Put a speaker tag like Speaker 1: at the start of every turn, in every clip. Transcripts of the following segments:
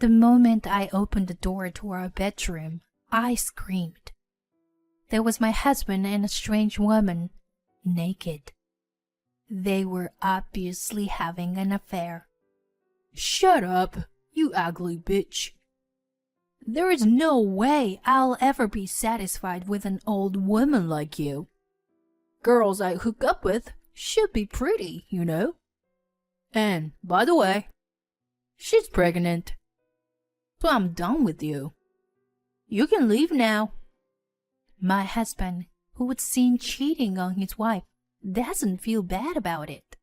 Speaker 1: The moment I opened the door to our bedroom, I screamed. There was my husband and a strange woman, naked. They were obviously having an affair.
Speaker 2: Shut up, you ugly bitch.
Speaker 1: There is no way I'll ever be satisfied with an old woman like you.
Speaker 2: Girls I hook up with should be pretty, you know. And, by the way, she's pregnant. So I'm done with you. You can leave now.
Speaker 1: My husband, who was seen cheating on his wife, doesn't feel bad about it.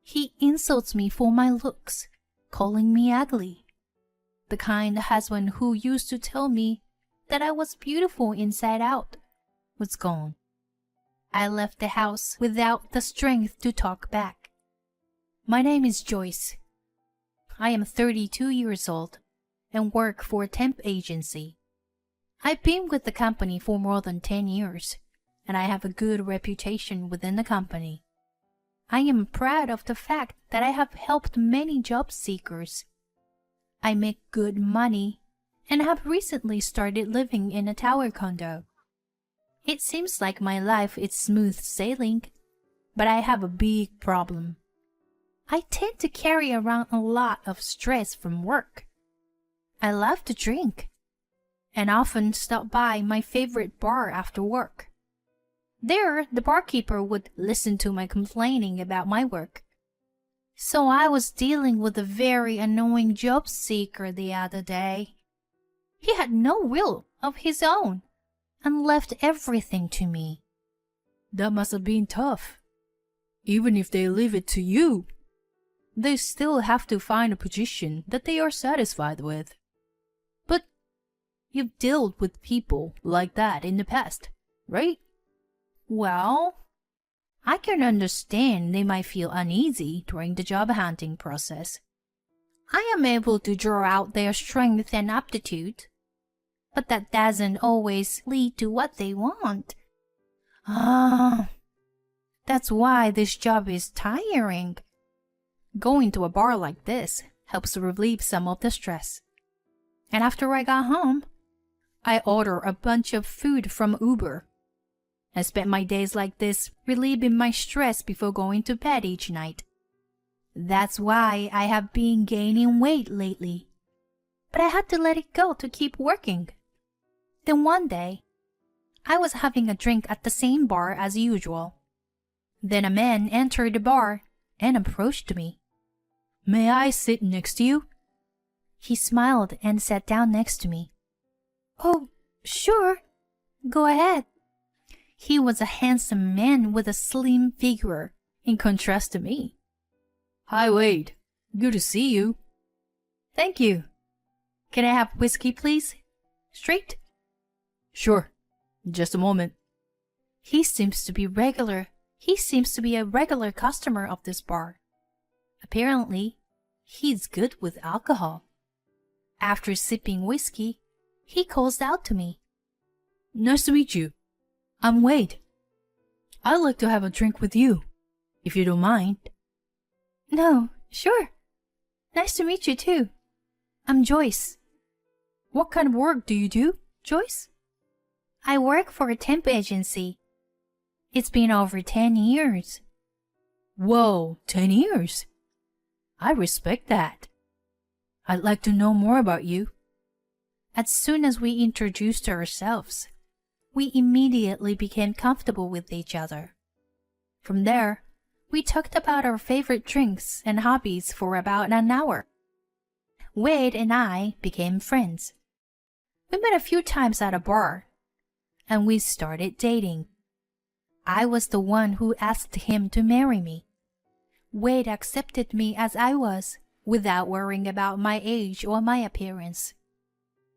Speaker 1: He insults me for my looks, calling me ugly. The kind husband who used to tell me that I was beautiful inside out was gone. I left the house without the strength to talk back. My name is Joyce. I am 32 years old and work for a temp agency. I've been with the company for more than 10 years, and I have a good reputation within the company. I am proud of the fact that I have helped many job seekers. I make good money and have recently started living in a tower condo. It seems like my life is smooth sailing, but I have a big problem. I tend to carry around a lot of stress from work. I love to drink and often stop by my favorite bar after work. There, the barkeeper would listen to my complaining about my work. So I was dealing with a very annoying job seeker the other day. He had no will of his own and left everything to me.
Speaker 2: That must have been tough. Even if they leave it to you, they still have to find a position that they are satisfied with. But you've dealt with people like that in the past, right?
Speaker 1: Well, I can understand they might feel uneasy during the job hunting process. I am able to draw out their strength and aptitude, but that doesn't always lead to what they want. That's why this job is tiring. Going to a bar like this helps relieve some of the stress. And after I got home, I order a bunch of food from Uber. I spent my days like this, relieving my stress before going to bed each night. That's why I have been gaining weight lately. But I had to let it go to keep working. Then one day, I was having a drink at the same bar as usual. Then a man entered the bar and approached me.
Speaker 2: May I sit next to you?
Speaker 1: He smiled and sat down next to me. Oh, sure. Go ahead. He was a handsome man with a slim figure, in contrast to me.
Speaker 2: Hi, Wade. Good to see you.
Speaker 1: Thank you. Can I have whiskey, please? Straight?
Speaker 2: Sure. Just a moment.
Speaker 1: He seems to be a regular customer of this bar. Apparently, he's good with alcohol. After sipping whiskey, he calls out to me.
Speaker 2: Nice to meet you. I'm Wade. I'd like to have a drink with you, if you don't mind.
Speaker 1: No, sure. Nice to meet you too. I'm Joyce.
Speaker 2: What kind of work do you do, Joyce?
Speaker 1: I work for a temp agency. It's been over 10 years.
Speaker 2: Whoa, 10 years? I respect that. I'd like to know more about you.
Speaker 1: As soon as we introduced ourselves, we immediately became comfortable with each other. From there, we talked about our favorite drinks and hobbies for about an hour. Wade and I became friends. We met a few times at a bar, and we started dating. I was the one who asked him to marry me. Wade accepted me as I was, without worrying about my age or my appearance.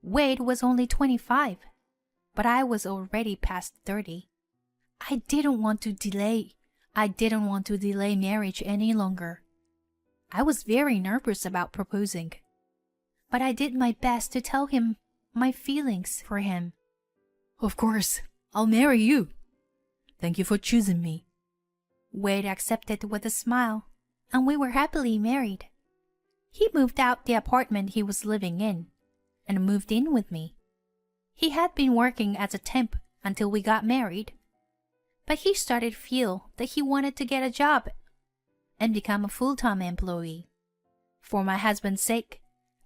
Speaker 1: Wade was only 25. But I was already past 30. I didn't want to delay marriage any longer. I was very nervous about proposing, but I did my best to tell him my feelings for him.
Speaker 2: Of course, I'll marry you. Thank you for choosing me.
Speaker 1: Wade accepted with a smile, and we were happily married. He moved out the apartment he was living in and moved in with me. He had been working as a temp until we got married, but he started to feel that he wanted to get a job and become a full-time employee. For my husband's sake,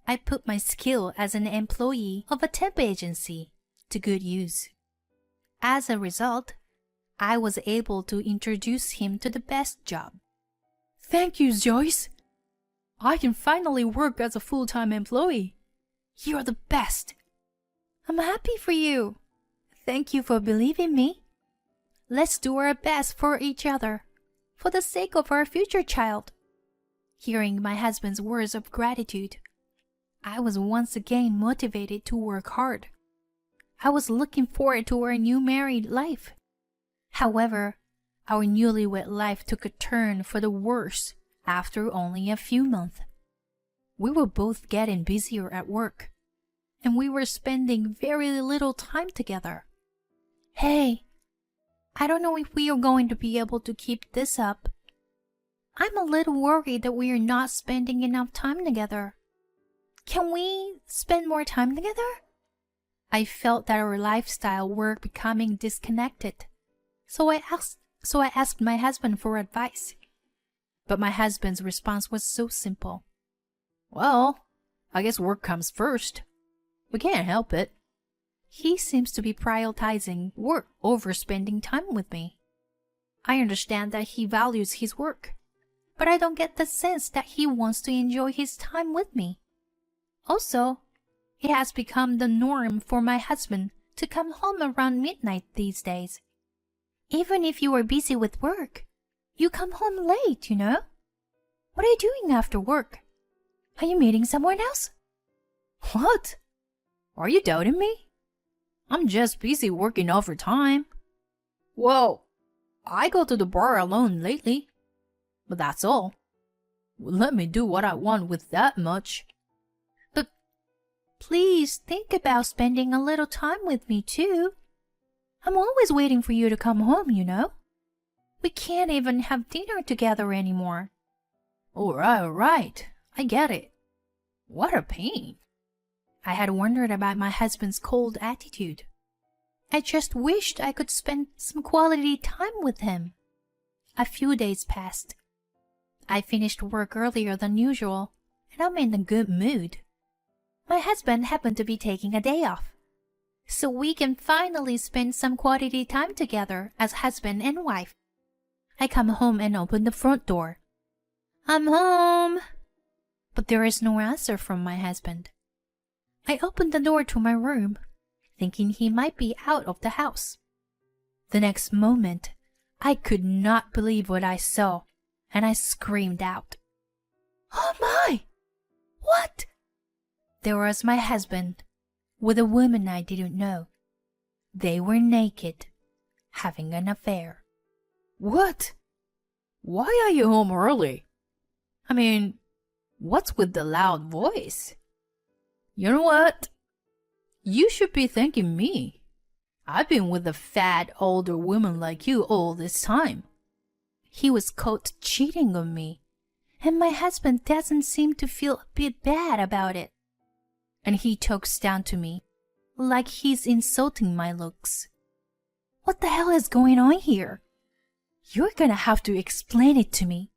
Speaker 1: I put my skill as an employee of a temp agency to good use. As a result, I was able to introduce him to the best job.
Speaker 2: Thank you, Joyce. I can finally work as a full-time employee. You're the best.
Speaker 1: I'm happy for you. Thank you for believing me. Let's do our best for each other, for the sake of our future child. Hearing my husband's words of gratitude, I was once again motivated to work hard. I was looking forward to our new married life. However, our newlywed life took a turn for the worse after only a few months. We were both getting busier at work, and we were spending very little time together. Hey, I don't know if we are going to be able to keep this up. I'm a little worried that we are not spending enough time together. Can we spend more time together? I felt that our lifestyle were becoming disconnected, so I asked my husband for advice. But my husband's response was so simple.
Speaker 2: Well, I guess work comes first. We can't help it.
Speaker 1: He seems to be prioritizing work over spending time with me. I understand that he values his work, but I don't get the sense that he wants to enjoy his time with me. Also, it has become the norm for my husband to come home around midnight these days. Even if you are busy with work, you come home late, you know? What are you doing after work? Are you meeting someone else?
Speaker 2: What? Are you doubting me? I'm just busy working overtime. Well, I go to the bar alone lately, but that's all. Let me do what I want with that much.
Speaker 1: But please think about spending a little time with me too. I'm always waiting for you to come home, you know? We can't even have dinner together anymore.
Speaker 2: All right. I get it. What a pain.
Speaker 1: I had wondered about my husband's cold attitude. I just wished I could spend some quality time with him. A few days passed. I finished work earlier than usual, and I'm in a good mood. My husband happened to be taking a day off, so we can finally spend some quality time together as husband and wife. I come home and open the front door. I'm home. But there is no answer from my husband. I opened the door to my room, thinking he might be out of the house. The next moment, I could not believe what I saw, and I screamed out. Oh my! What? There was my husband, with a woman I didn't know. They were naked, having an affair.
Speaker 2: What? Why are you home early? I mean, what's with the loud voice? You know what? You should be thanking me. I've been with a fat older woman like you all this time.
Speaker 1: He was caught cheating on me, and my husband doesn't seem to feel a bit bad about it. And he talks down to me, like he's insulting my looks. What the hell is going on here? You're gonna have to explain it to me.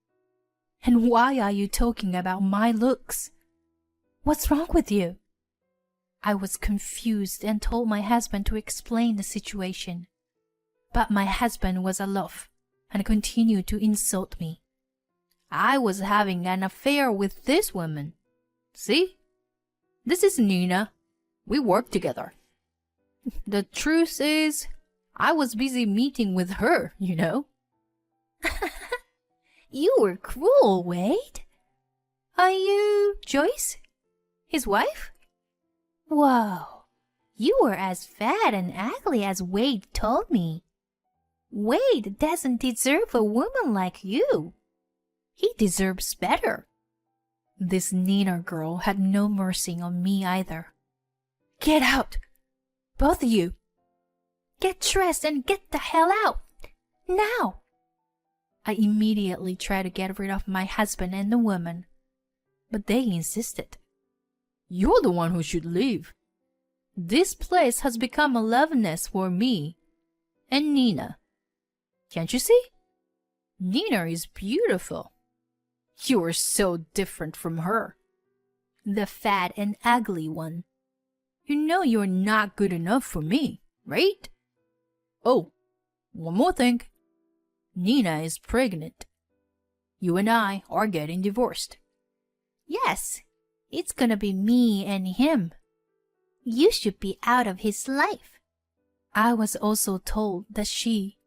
Speaker 1: And why are you talking about my looks? What's wrong with you? I was confused and told my husband to explain the situation. But my husband was aloof and continued to insult me.
Speaker 2: I was having an affair with this woman. See? This is Nina. We work together. The truth is, I was busy meeting with her, you know.
Speaker 1: You were cruel, Wade. Are you Joyce, his wife? Whoa, you were as fat and ugly as Wade told me. Wade doesn't deserve a woman like you. He deserves better. This Nina girl had no mercy on me either. Get out, both of you. Get dressed and get the hell out, now. I immediately tried to get rid of my husband and the woman, but they insisted.
Speaker 2: You're the one who should leave.
Speaker 1: This place has become a love nest for me and Nina. Can't you see?
Speaker 2: Nina is beautiful. You are so different from her.
Speaker 1: The fat and ugly one.
Speaker 2: You know you're not good enough for me, right? Oh, one more thing. Nina is pregnant. You and I are getting divorced.
Speaker 1: Yes, it's gonna be me and him. You should be out of his life. I was also told that she,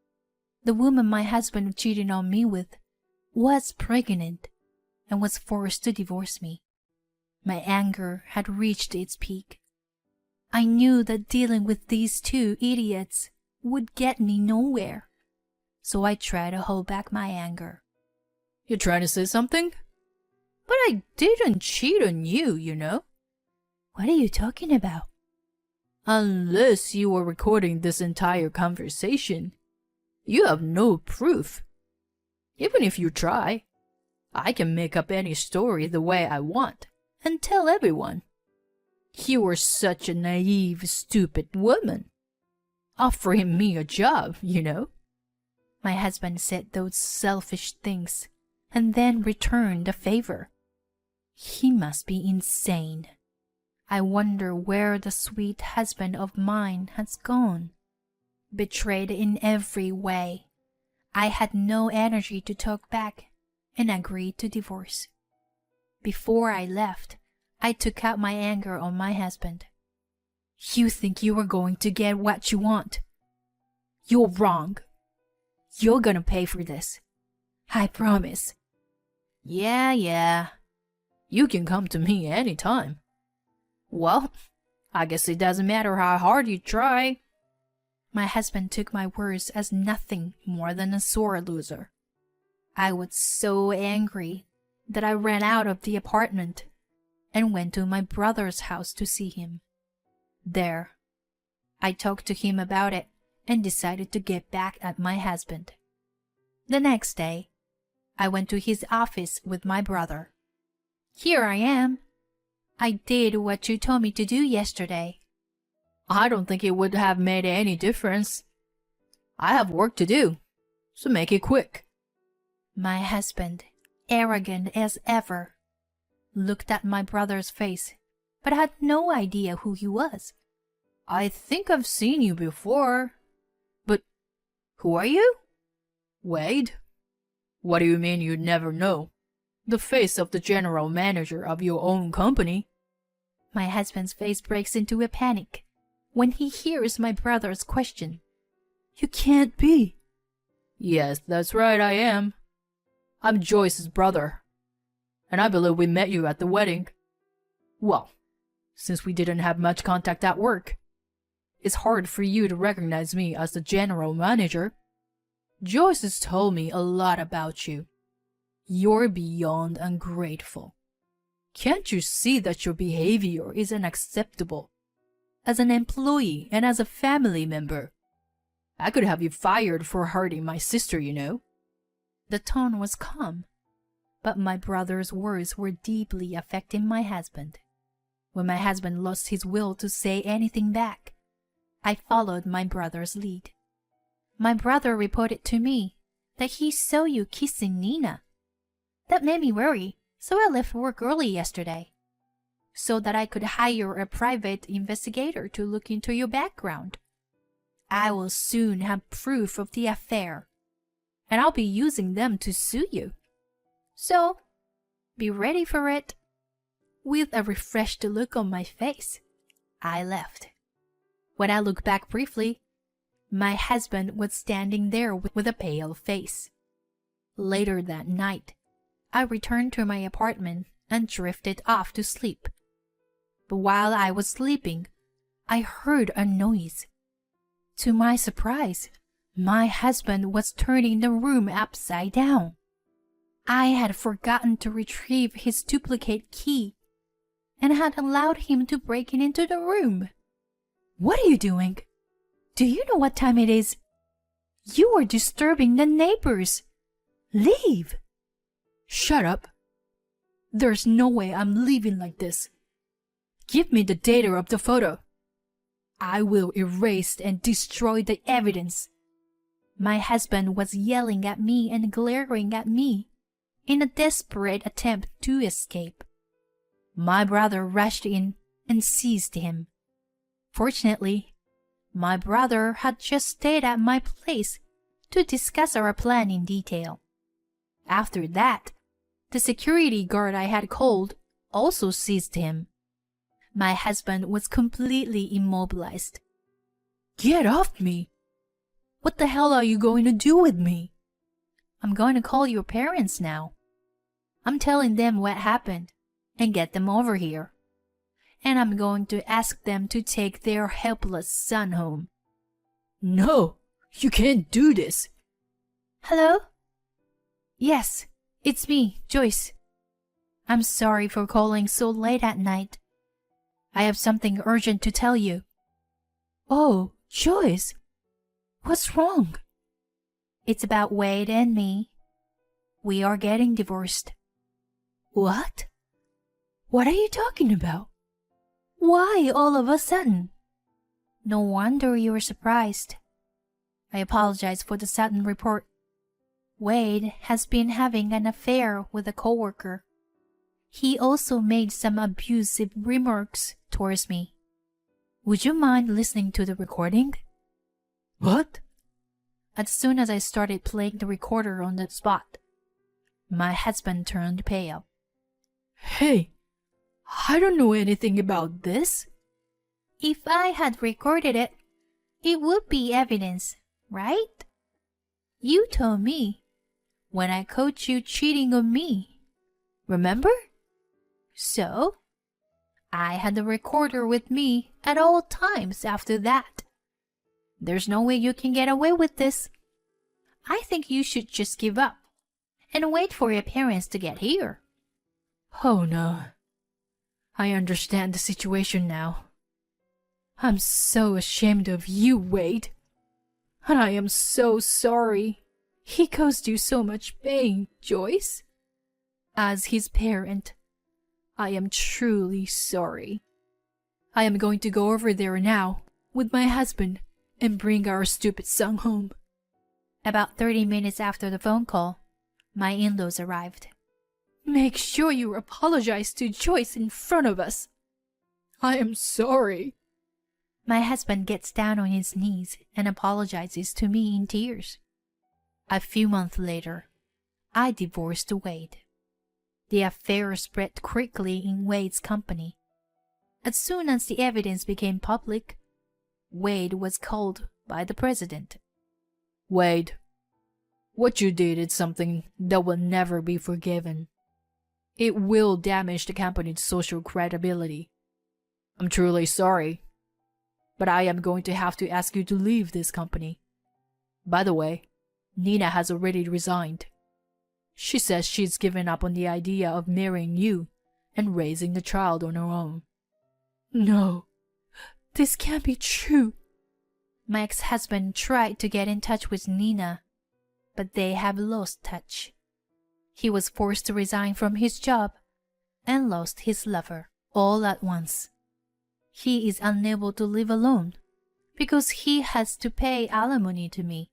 Speaker 1: the woman my husband cheated on me with, was pregnant and was forced to divorce me. My anger had reached its peak. I knew that dealing with these two idiots would get me nowhere, so I tried to hold back my anger.
Speaker 2: You're trying to say something? But I didn't cheat on you, you know.
Speaker 1: What are you talking about?
Speaker 2: Unless you were recording this entire conversation, you have no proof. Even if you try, I can make up any story the way I want and tell everyone. You were such a naive, stupid woman. Offering me a job, you know.
Speaker 1: My husband said those selfish things and then returned the favor. He must be insane. I wonder where the sweet husband of mine has gone. Betrayed in every way, I had no energy to talk back and agreed to divorce. Before I left, I took out my anger on my husband. You think you are going to get what you want? You're wrong. You're gonna pay for this. I promise.
Speaker 2: Yeah. You can come to me anytime. Well, I guess it doesn't matter how hard you try.
Speaker 1: My husband took my words as nothing more than a sore loser. I was so angry that I ran out of the apartment and went to my brother's house to see him. There, I talked to him about it and decided to get back at my husband. The next day, I went to his office with my brother. Here I am. I did what you told me to do yesterday.
Speaker 2: I don't think it would have made any difference. I have work to do, so make it quick.
Speaker 1: My husband, arrogant as ever, looked at my brother's face, but had no idea who he was.
Speaker 2: I think I've seen you before. But who are you? Wade? What do you mean you'd never know? The face of the general manager of your own company.
Speaker 1: My husband's face breaks into a panic when he hears my brother's question.
Speaker 2: You can't be. Yes, that's right, I am. I'm Joyce's brother, and I believe we met you at the wedding. Well, since we didn't have much contact at work, it's hard for you to recognize me as the general manager. Joyce has told me a lot about you. You're beyond ungrateful. Can't you see that your behavior is unacceptable? As an employee and as a family member, I could have you fired for hurting my sister, you know.
Speaker 1: The tone was calm, but my brother's words were deeply affecting my husband. When my husband lost his will to say anything back, I followed my brother's lead. My brother reported to me that he saw you kissing Nina. That made me worry, so I left work early yesterday, so that I could hire a private investigator to look into your background. I will soon have proof of the affair, and I'll be using them to sue you. So, be ready for it. With a refreshed look on my face, I left. When I looked back briefly, my husband was standing there with a pale face. Later that night, I returned to my apartment and drifted off to sleep. But while I was sleeping, I heard a noise. To my surprise, my husband was turning the room upside down. I had forgotten to retrieve his duplicate key and had allowed him to break into the room. What are you doing? Do you know what time it is? You are disturbing the neighbors. Leave.
Speaker 2: Shut up. There's no way I'm leaving like this. Give me the data of the photo. I will erase and destroy the evidence.
Speaker 1: My husband was yelling at me and glaring at me in a desperate attempt to escape. My brother rushed in and seized him. Fortunately, my brother had just stayed at my place to discuss our plan in detail. After that, the security guard I had called also seized him. My husband was completely immobilized.
Speaker 2: Get off me! What the hell are you going to do with me?
Speaker 1: I'm going to call your parents now. I'm telling them what happened and get them over here. And I'm going to ask them to take their helpless son home.
Speaker 2: No, you can't do this.
Speaker 1: Hello? Yes, it's me, Joyce. I'm sorry for calling so late at night. I have something urgent to tell you.
Speaker 2: Oh, Joyce, what's wrong?
Speaker 1: It's about Wade and me. We are getting divorced.
Speaker 2: What? What are you talking about?
Speaker 1: Why all of a sudden? No wonder you were surprised. I apologize for the sudden report. Wade has been having an affair with a coworker. He also made some abusive remarks towards me. Would you mind listening to the recording?
Speaker 2: What?
Speaker 1: As soon as I started playing the recorder on the spot, my husband turned pale.
Speaker 2: Hey, I don't know anything about this.
Speaker 1: If I had recorded it, it would be evidence, right? You told me when I caught you cheating on me. Remember? So, I had the recorder with me at all times after that. There's no way you can get away with this. I think you should just give up and wait for your parents to get here.
Speaker 2: Oh no. I understand the situation now. I'm so ashamed of you, Wade. And I am so sorry. He caused you so much pain, Joyce. As his parent, I am truly sorry. I am going to go over there now with my husband and bring our stupid son home.
Speaker 1: About 30 minutes after the phone call, my in-laws arrived.
Speaker 2: Make sure you apologize to Joyce in front of us. I am sorry.
Speaker 1: My husband gets down on his knees and apologizes to me in tears. A few months later, I divorced Wade. The affair spread quickly in Wade's company. As soon as the evidence became public, Wade was called by the president.
Speaker 2: Wade, what you did is something that will never be forgiven. It will damage the company's social credibility. I'm truly sorry, but I am going to have to ask you to leave this company. By the way, Nina has already resigned. She says she's given up on the idea of marrying you and raising the child on her own. No, this can't be true.
Speaker 1: My ex-husband tried to get in touch with Nina, but they have lost touch. He was forced to resign from his job and lost his lover all at once. He is unable to live alone because he has to pay alimony to me.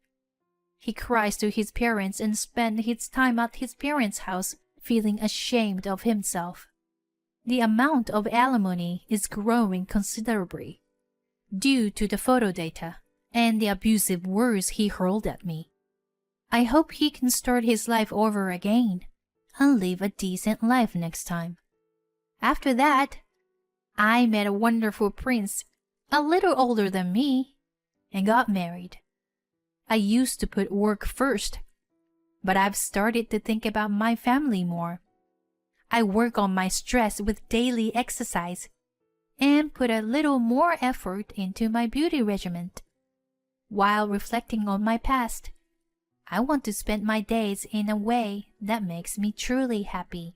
Speaker 1: He cries to his parents and spends his time at his parents' house feeling ashamed of himself. The amount of alimony is growing considerably due to the photo data and the abusive words he hurled at me. I hope he can start his life over again and live a decent life next time. After that, I met a wonderful prince, a little older than me, and got married. I used to put work first, but I've started to think about my family more. I work on my stress with daily exercise and put a little more effort into my beauty regimen. While reflecting on my past, I want to spend my days in a way that makes me truly happy.